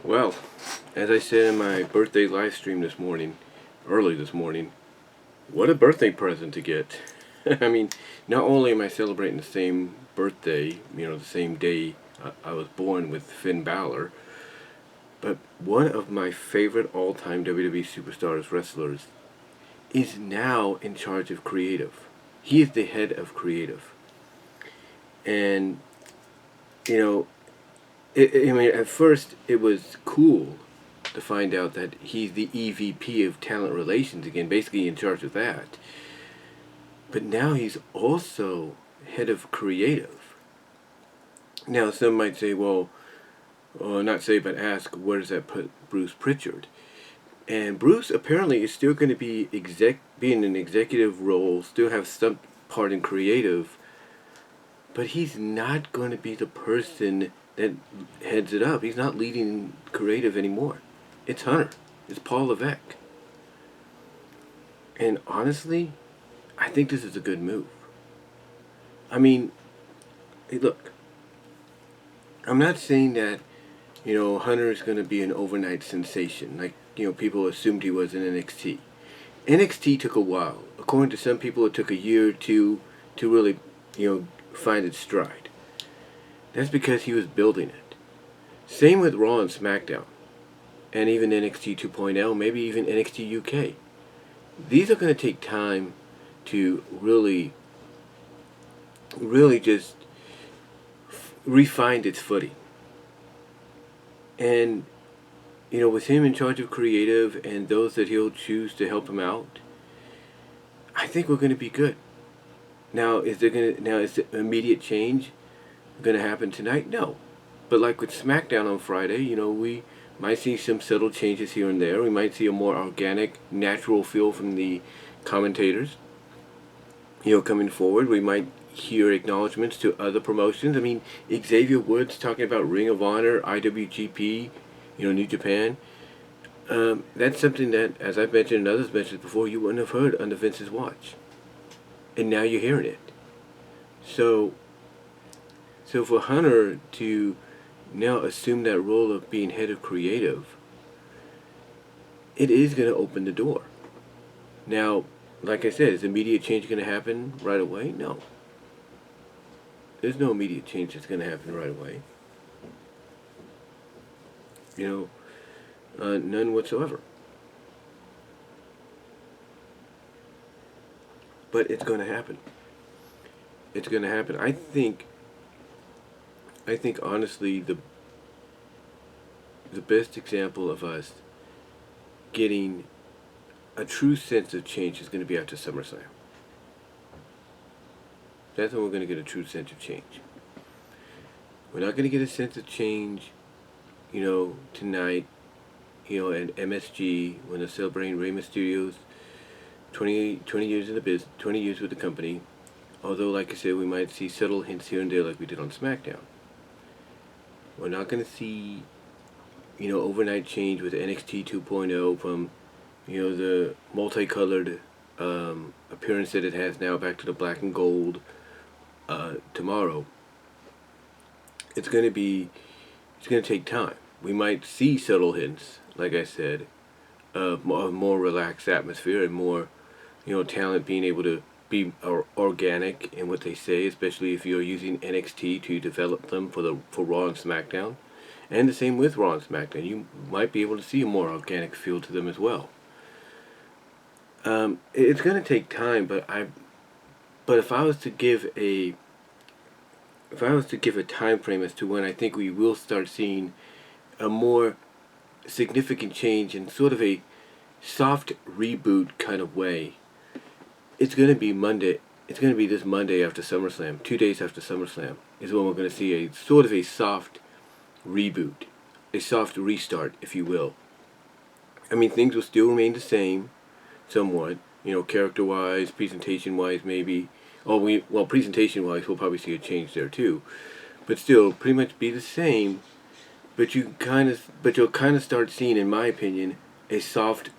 Well, as I said in my birthday live stream this morning, early this morning, what a birthday present to get. I mean, not only am I celebrating the same birthday, the same day I was born with Finn Balor, but one of my favorite all-time WWE superstars wrestlers is now in charge of creative. He is the head of creative. And, you know, I mean, at first it was cool to find out that he's the EVP of talent relations again, basically in charge of that. But now he's also head of creative. Now, some might say, well, or not say, but ask, where does that put Bruce Pritchard? And Bruce apparently is still going to be be in an executive role, still have some part in creative, but he's not going to be the person that heads it up. He's not leading creative anymore. It's Hunter. It's Paul Levesque. And honestly, I think this is a good move. I mean, hey, look, I'm not saying that, Hunter is going to be an overnight sensation like, people assumed he was in NXT. NXT took a while. According to some people, it took a year or two to really, find its stride. That's because he was building it. Same with Raw and SmackDown. And even NXT 2.0, maybe even NXT UK. These are going to take time to really just refine its footing. And, with him in charge of creative and those that he'll choose to help him out, I think we're going to be good. Now, is the immediate change going to happen tonight? No. But like with SmackDown on Friday, we might see some subtle changes here and there. We might see a more organic, natural feel from the commentators, coming forward. We might hear acknowledgments to other promotions. I mean, Xavier Woods talking about Ring of Honor, IWGP, New Japan. That's something that, as I've mentioned and others mentioned before, you wouldn't have heard under Vince's watch. And now you're hearing it. So for Hunter to now assume that role of being head of creative, it is going to open the door. Now, like I said, is immediate change going to happen right away? No. There's no immediate change that's going to happen right away. None whatsoever. But it's going to happen. It's going to happen. I think honestly the best example of us getting a true sense of change is going to be after SummerSlam. That's when we're going to get a true sense of change. We're not going to get a sense of change, tonight, at MSG when they're celebrating Rey Mysterio's 20 years in the business, 20 years with the company. Although, like I said, we might see subtle hints here and there like we did on SmackDown. We're not going to see, overnight change with NXT 2.0 from, the multicolored appearance that it has now back to the black and gold tomorrow. It's going to take time. We might see subtle hints, like I said, of more relaxed atmosphere and more, talent being able to be organic in what they say, especially if you're using NXT to develop them for Raw and SmackDown. And the same with Raw and SmackDown. You might be able to see a more organic feel to them as well. It's going to take time, but if I was to give a time frame as to when I think we will start seeing a more significant change in sort of a soft reboot kind of way, it's going to be Monday. It's going to be this Monday after SummerSlam, 2 days after SummerSlam, is when we're going to see a sort of a soft reboot, a soft restart, if you will. I mean, things will still remain the same, somewhat, character-wise, presentation-wise, maybe. Presentation-wise, we'll probably see a change there too, but still, pretty much be the same. But you'll kind of start seeing, in my opinion, a soft,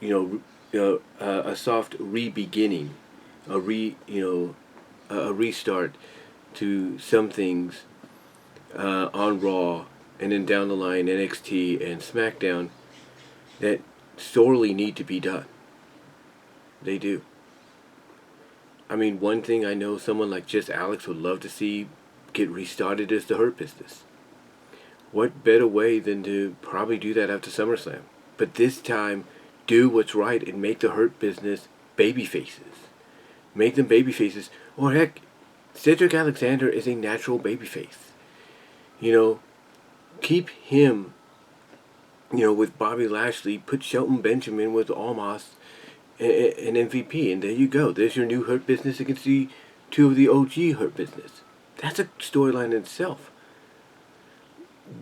a soft re-beginning, a restart to some things on Raw and then down the line NXT and SmackDown that sorely need to be done. They do. I mean, one thing I know someone like just Alex would love to see get restarted is the Hurt Business. What better way than to probably do that after SummerSlam? But this time, do what's right and make the Hurt Business baby faces. Make them baby faces. Or heck, Cedric Alexander is a natural baby face. You know, keep him, with Bobby Lashley. Put Shelton Benjamin with Almas and MVP, and there you go. There's your new Hurt Business against the two of the OG Hurt Business. That's a storyline in itself.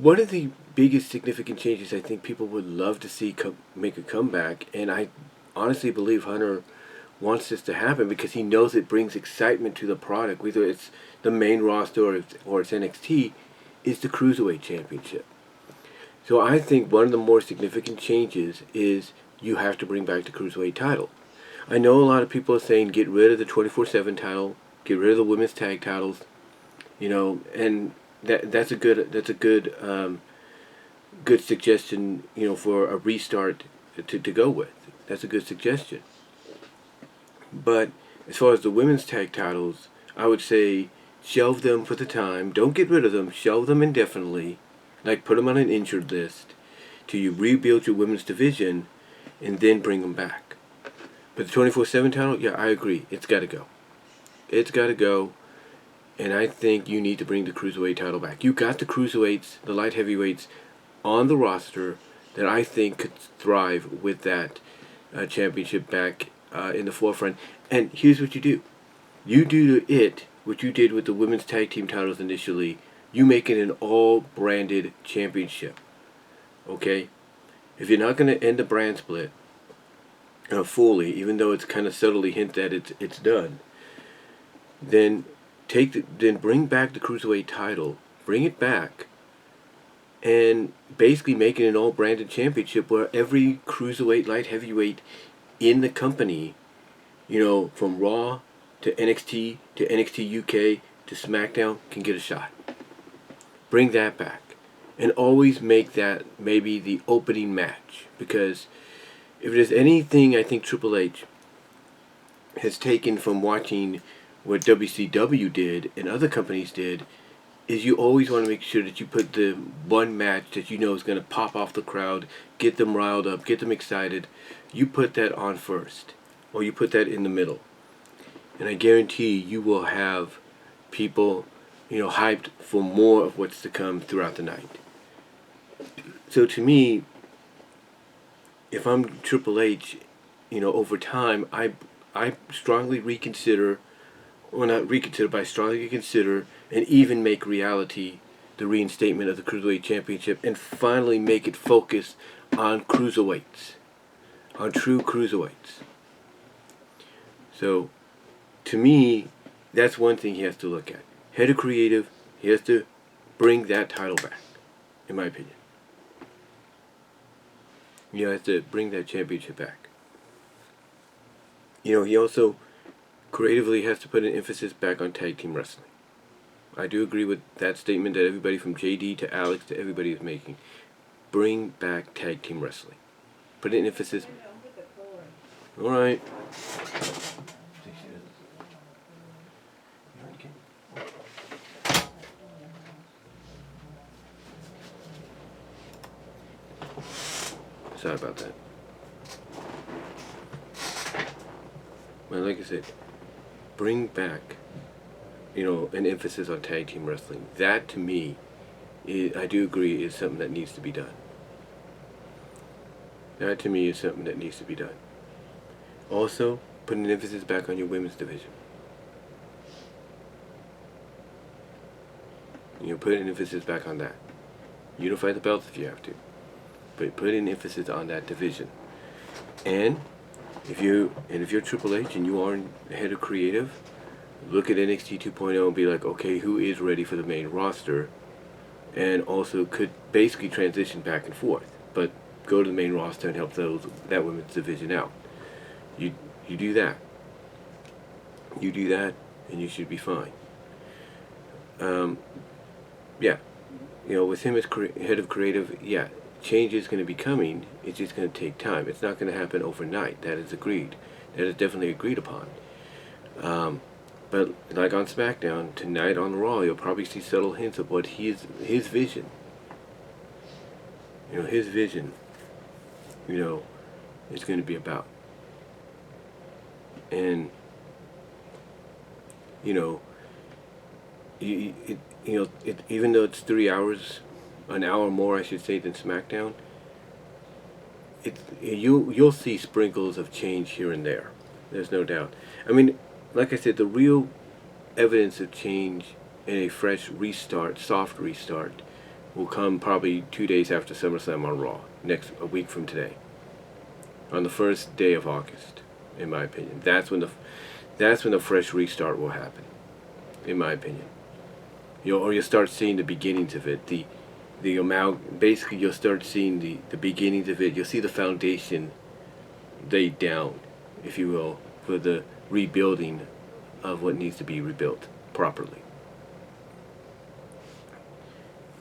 One of the biggest significant changes I think people would love to see make a comeback, and I honestly believe Hunter wants this to happen because he knows it brings excitement to the product, whether it's the main roster or it's NXT, is the Cruiserweight Championship. So I think one of the more significant changes is you have to bring back the Cruiserweight title. I know a lot of people are saying get rid of the 24/7 title, get rid of the women's tag titles, and that's a good good suggestion, for a restart to go with. That's a good suggestion. But as far as the women's tag titles, I would say shelve them for the time. Don't get rid of them. Shelve them indefinitely. Like put them on an injured list till you rebuild your women's division, and then bring them back. But the 24/7 title, yeah, I agree. It's got to go. It's got to go. And I think you need to bring the Cruiserweight title back. You got the Cruiserweights, the light heavyweights, on the roster that I think could thrive with that championship back in the forefront. And here's what you do. You do to it what you did with the women's tag team titles initially. You make it an all-branded championship. Okay? If you're not going to end the brand split fully, even though it's kind of subtly hinted that it's done, then bring back the Cruiserweight title, bring it back, and basically make it an all-branded championship where every Cruiserweight, light heavyweight in the company, from Raw to NXT UK to SmackDown can get a shot. Bring that back. And always make that maybe the opening match. Because if there's anything I think Triple H has taken from watching what WCW did and other companies did, is you always want to make sure that you put the one match that you know is going to pop off the crowd, get them riled up, get them excited. You put that on first. Or you put that in the middle. And I guarantee you will have people, hyped for more of what's to come throughout the night. So to me, if I'm Triple H, over time, I strongly reconsider, or not reconsider, but I strongly consider and even make reality the reinstatement of the Cruiserweight Championship and finally make it focus on cruiserweights, on true cruiserweights. So, to me, that's one thing he has to look at. Head of creative, he has to bring that title back, in my opinion. He has to bring that championship back. He also creatively has to put an emphasis back on tag team wrestling. I do agree with that statement that everybody from JD to Alex to everybody is making. Bring back tag team wrestling. Put an emphasis. Alright. Sorry about that. Well, like I said, bring back, an emphasis on tag team wrestling. That, to me, I do agree, is something that needs to be done. That, to me, is something that needs to be done. Also, put an emphasis back on your women's division. Put an emphasis back on that. Unify the belts if you have to. But put an emphasis on that division. And if you're Triple H and you are head of creative, look at NXT 2.0 and be like, okay, who is ready for the main roster? And also could basically transition back and forth. But go to the main roster and help that women's division out. You do that. You do that and you should be fine. Yeah. with him as head of creative, yeah, change is going to be coming. It's just going to take time. It's not going to happen overnight. That is agreed. That is definitely agreed upon. But like on SmackDown tonight on Raw, you'll probably see subtle hints of what his vision. His vision. Is going to be about. And even though it's 3 hours, an hour more, I should say, than SmackDown, you'll see sprinkles of change here and there. There's no doubt. I mean, like I said, the real evidence of change and a fresh restart, soft restart, will come probably 2 days after SummerSlam on Raw, a week from today, on the first day of August, in my opinion. That's when the fresh restart will happen, in my opinion. Or you'll start seeing the beginnings of it. Basically, you'll start seeing the beginnings of it. You'll see the foundation laid down, if you will, for the rebuilding of what needs to be rebuilt properly.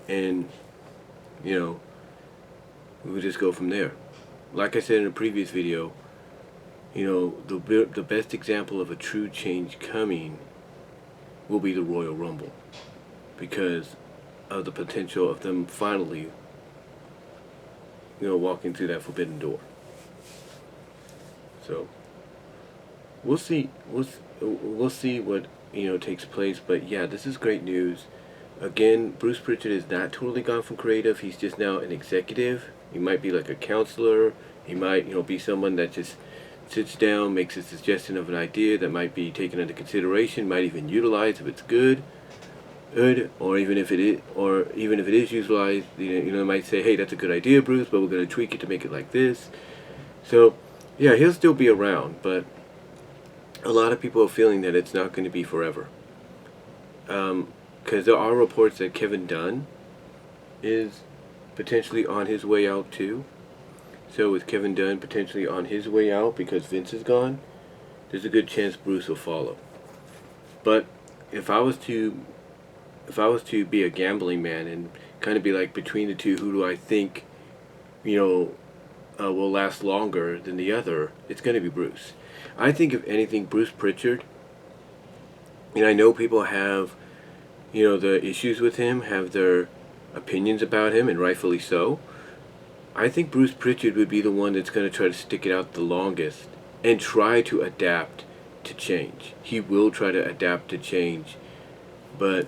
And we'll just go from there. Like I said in a previous video, the best example of a true change coming will be the Royal Rumble, because of the potential of them finally walking through that forbidden door. So we'll see what takes place. But yeah, this is great news. Again, Bruce Pritchard is not totally gone from creative. He's just now an executive. He might be like a counselor. He might be someone that just sits down, makes a suggestion of an idea that might be taken into consideration, might even utilize if it's good, or even if it is utilized, they might say, hey, that's a good idea, Bruce, but we're going to tweak it to make it like this. So yeah, he'll still be around, but a lot of people are feeling that it's not going to be forever, because there are reports that Kevin Dunn is potentially on his way out too. So with Kevin Dunn potentially on his way out because Vince is gone, there's a good chance Bruce will follow. But if I was to be a gambling man and kind of be like between the two, who do I think will last longer than the other, it's going to be Bruce. I think if anything, Bruce Pritchard, and I know people have the issues with him, have their opinions about him, and rightfully so. I think Bruce Pritchard would be the one that's going to try to stick it out the longest and try to adapt to change. He will try to adapt to change, but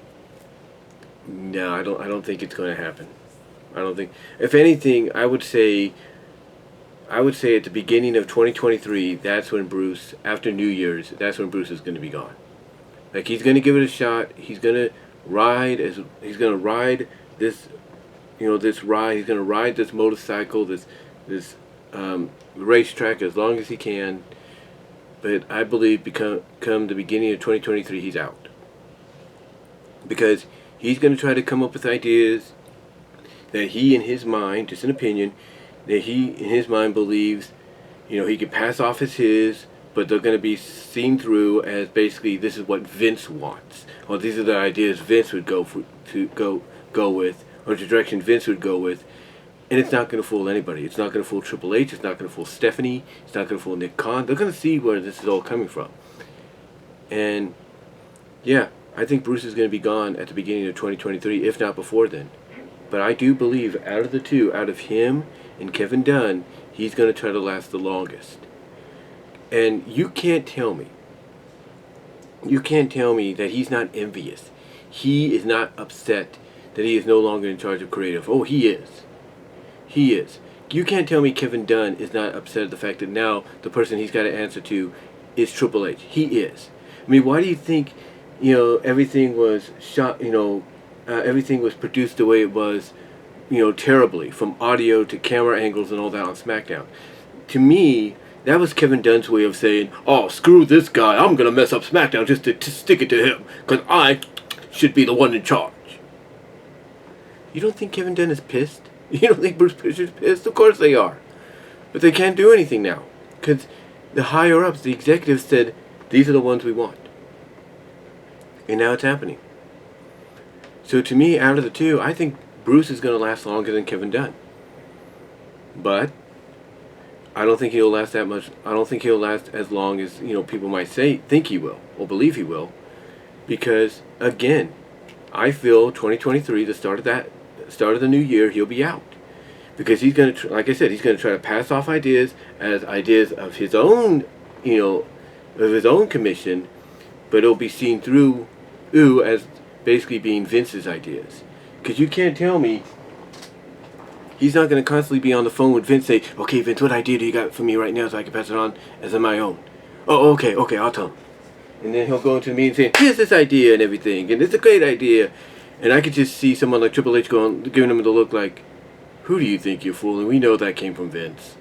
no, I don't think it's going to happen. I don't think. If anything, I would say at the beginning of 2023, that's when Bruce, after New Year's, that's when Bruce is going to be gone. Like, he's going to give it a shot. He's going to ride this ride. He's going to ride this motorcycle, this racetrack as long as he can. But I believe come the beginning of 2023, he's out, because he's going to try to come up with ideas that he, in his mind, just an opinion, that he, in his mind, believes, he can pass off as his, but they're going to be seen through as basically this is what Vince wants, or these are the ideas Vince would go with, or the direction Vince would go with, and it's not going to fool anybody. It's not going to fool Triple H. It's not going to fool Stephanie. It's not going to fool Nick Khan. They're going to see where this is all coming from. And yeah, I think Bruce is going to be gone at the beginning of 2023, if not before then. But I do believe out of the two, out of him and Kevin Dunn, he's going to try to last the longest. And you can't tell me that he's not envious. He is not upset that he is no longer in charge of creative. Oh, he is. He is. You can't tell me Kevin Dunn is not upset at the fact that now the person he's got to answer to is Triple H. He is. I mean, why do you think, everything was shot, everything was produced the way it was, terribly, from audio to camera angles and all that on SmackDown? To me, that was Kevin Dunn's way of saying, oh, screw this guy, I'm going to mess up SmackDown just to stick it to him, because I should be the one in charge. You don't think Kevin Dunn is pissed? You don't think Bruce Pritchard's pissed? Of course they are. But they can't do anything now, because the higher-ups, the executives said, these are the ones we want. And now it's happening. So to me, out of the two, I think Bruce is going to last longer than Kevin Dunn. But I don't think he'll last that much. I don't think he'll last as long as, people might think he will, or believe he will. Because, again, I feel 2023, the start of the new year, he'll be out. Because he's going to, like I said, he's going to try to pass off ideas as ideas of his own, of his own commission, but it'll be seen through as basically being Vince's ideas. Because you can't tell me he's not going to constantly be on the phone with Vince, say, okay, Vince, what idea do you got for me right now so I can pass it on as my own? Oh, okay, I'll tell him. And then he'll go into the meeting saying, here's this idea and everything, and it's a great idea. And I could just see someone like Triple H giving him the look like, who do you think you're fooling? We know that came from Vince.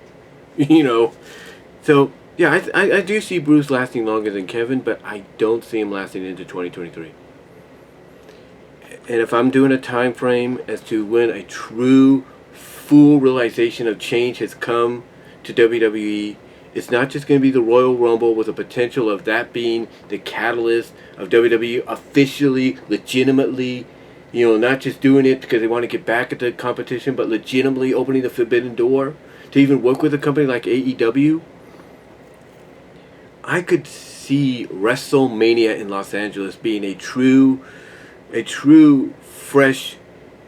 So, yeah, I do see Bruce lasting longer than Kevin, but I don't see him lasting into 2023. And if I'm doing a time frame as to when a true, full realization of change has come to WWE, it's not just going to be the Royal Rumble with the potential of that being the catalyst of WWE officially, legitimately, not just doing it because they want to get back at the competition, but legitimately opening the forbidden door to even work with a company like AEW. I could see WrestleMania in Los Angeles being a true, fresh,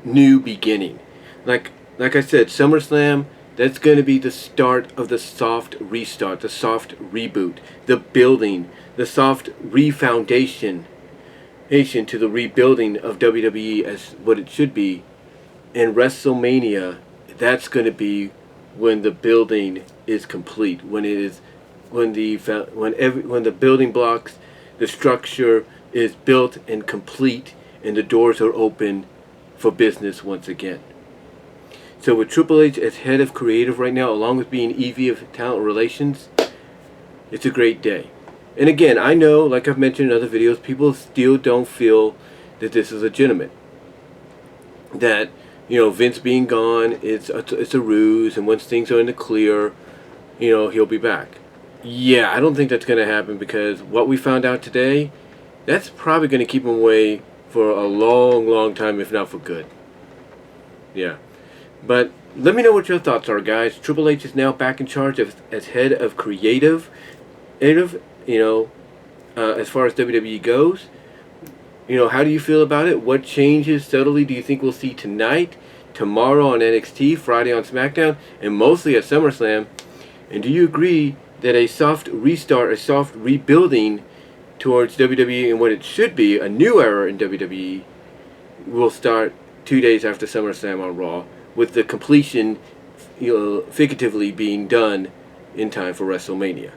new beginning. Like I said, SummerSlam, that's going to be the start of the soft restart, the soft reboot, the building, the soft refoundation to the rebuilding of WWE as what it should be. And WrestleMania, that's going to be when the building is complete, when the building blocks, the structure is built and complete, and the doors are open for business once again. So with Triple H as head of creative right now, along with being EV of talent relations, it's a great day. And again, I know, like I've mentioned in other videos, people still don't feel that this is legitimate. That, Vince being gone, it's a ruse, and once things are in the clear, he'll be back. Yeah, I don't think that's going to happen, because what we found out today, that's probably going to keep him away for a long, long time, if not for good. Yeah. But let me know what your thoughts are, guys. Triple H is now back in charge as head of creative, as far as WWE goes. How do you feel about it? What changes subtly do you think we'll see tonight, tomorrow on NXT, Friday on SmackDown, and mostly at SummerSlam? And do you agree that a soft restart, a soft rebuilding towards WWE and what it should be, a new era in WWE, will start 2 days after SummerSlam on Raw, with the completion, figuratively being done in time for WrestleMania?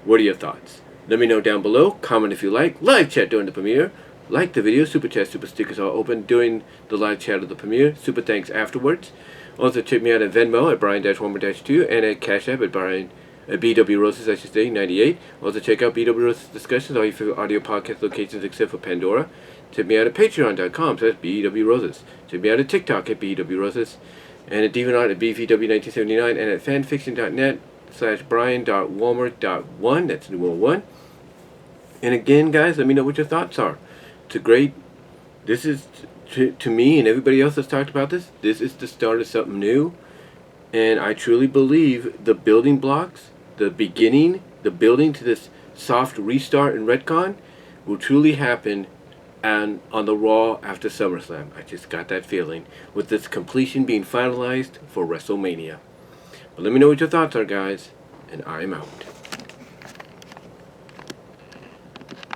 What are your thoughts? Let me know down below. Comment if you like. Live chat during the premiere. Like the video. Super chat, super stickers are open during the live chat of the premiere. Super thanks afterwards. Also check me out at Venmo at Brian-Warmer-2 and at Cash App at BW Roses, 98. Also check out BW Roses Discussions, all your favorite audio podcast locations except for Pandora. Check me out at Patreon.com, so that's BW Roses. Check me out at TikTok at BW Roses, and at DeviantArt at BVW1979, and at fanfiction.net/Brian.Walmer.1, that's numeral 1. And again, guys, let me know what your thoughts are. This is, to me and everybody else that's talked about this is the start of something new. And I truly believe the building blocks, the building to this soft restart and retcon will truly happen and on the Raw after SummerSlam. I just got that feeling, with this completion being finalized for WrestleMania. But let me know what your thoughts are, guys, and I'm out.